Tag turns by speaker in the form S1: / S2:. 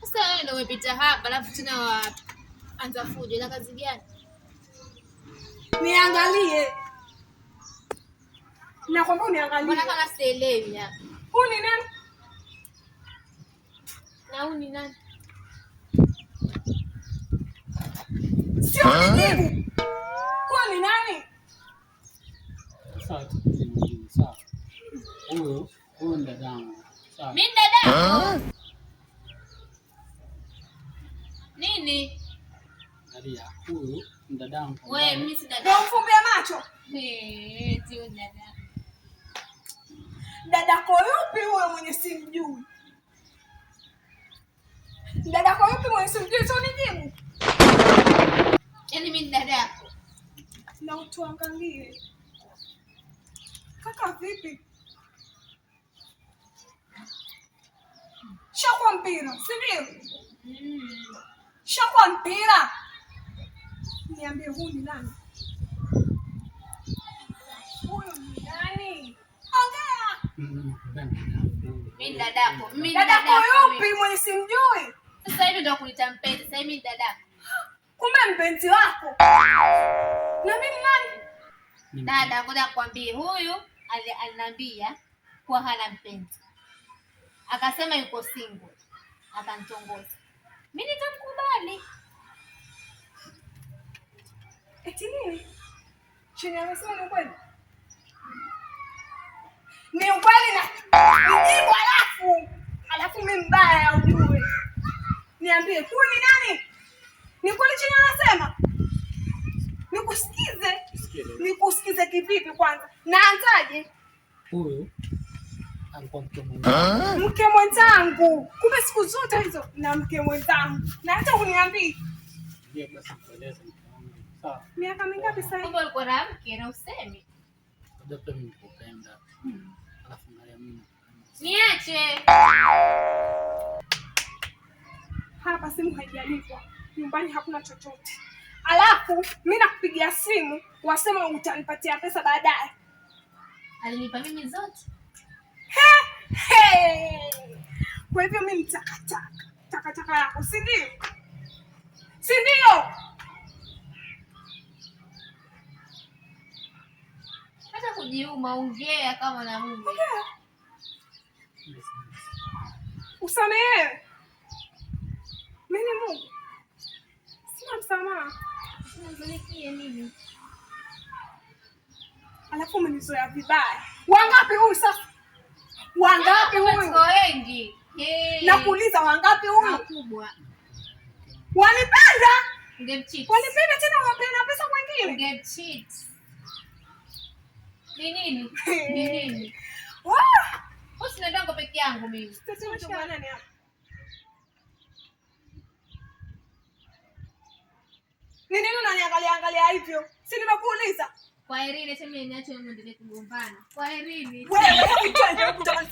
S1: Sasa ndio umepita hapa alafu tena anza fujo na kazi gani?
S2: Niangalie. Nakwambia uniangalie.
S1: Mbona kama sielewi hapa?
S2: Huyu ni nani?
S1: Na huyu ni nani?
S2: Sio nijibu. Huyu ni nani?
S3: Sawa. Huyu ni dadangu. Sawa.
S1: Mimi dadangu. Nini?
S3: Angalia, huyu ni dadangu.
S1: Wewe mimi si dadangu.
S2: Ndio mfumbie macho.
S1: Sio dadangu.
S2: Dadako yupi huyo mwenye simjui? Dadako yupi mwenye simjui? Sio nijibu.
S1: Yaani mimi dadako.
S2: Na utuangalie. Kaka vipi? Shakwa mpira, si ndio? Shakwa mpira. Niambie huyu ni nani? Huyu ni nani? Ongea.
S1: Mimi dadako. Mimi
S2: Dadako yupi mwenye simjui?
S1: Sasa hivi ndio kulita mpenzi. Sasa mimi dadako.
S2: Kumbe mpenzi wako. Na mimi nani?
S1: Dada, ngoja nikwambie, huyu aliniambia kuwa hana mpenzi. Akasema yuko single. Akanitongoza. Mimi nikamkubali.
S2: Eti nini? Chini amesema ni ukweli? Ni ukweli na nijibu alafu mimi mbaya ujue. Niambie, huyu ni nani? Ni kweli chini anasema? Nikusikize. Nikusikize kivipi kwanza? Naanzaje?
S3: Huyu alikuwa mke mwenzangu.
S2: Mke mwenzangu. Kumbe siku zote hizo na mke mwenzangu. Na hata uniambii.
S3: Ndio basi kueleza mke wangu. Sawa.
S2: Miaka mingapi sasa?
S1: Kumbe ulikuwa na mke na usemi.
S3: Ndio pia mimi nikupenda. Alafu na mimi.
S1: Niache.
S2: Hapa simu haijalipwa. Nyumbani hakuna chochote. Alafu mimi nakupigia simu wasema utanipatia pesa baadaye.
S1: Alinipa mimi zote.
S2: Kwa hivyo mimi takataka yako, si ndio? Si ndio?
S1: Hata kujiuma ongea kama na mume.
S2: Usamehe. Mimi ni Mungu. Sina msamaha.
S1: Unazonikia nini?
S2: Alafu umenizoea vibaya. Wangapi huyu sasa? Wangapi huyu?
S1: Watu wengi.
S2: Nakuuliza wangapi huyu?
S1: Makubwa.
S2: Wanipenda?
S1: Ungemcheat.
S2: Wanipenda tena wapenda pesa mwingine?
S1: Ungemcheat. Ni nini? Ni nini?
S2: Wah!
S1: Sina dongo peke yangu mimi.
S2: Sasa chumba nani hapa? Ni nini unaniangalia hivyo? Si nimekuuliza.
S1: Kwa Irene, sema niache muendelee kugombana. Kwa Irene.
S2: Wewe, hebu twende kutoka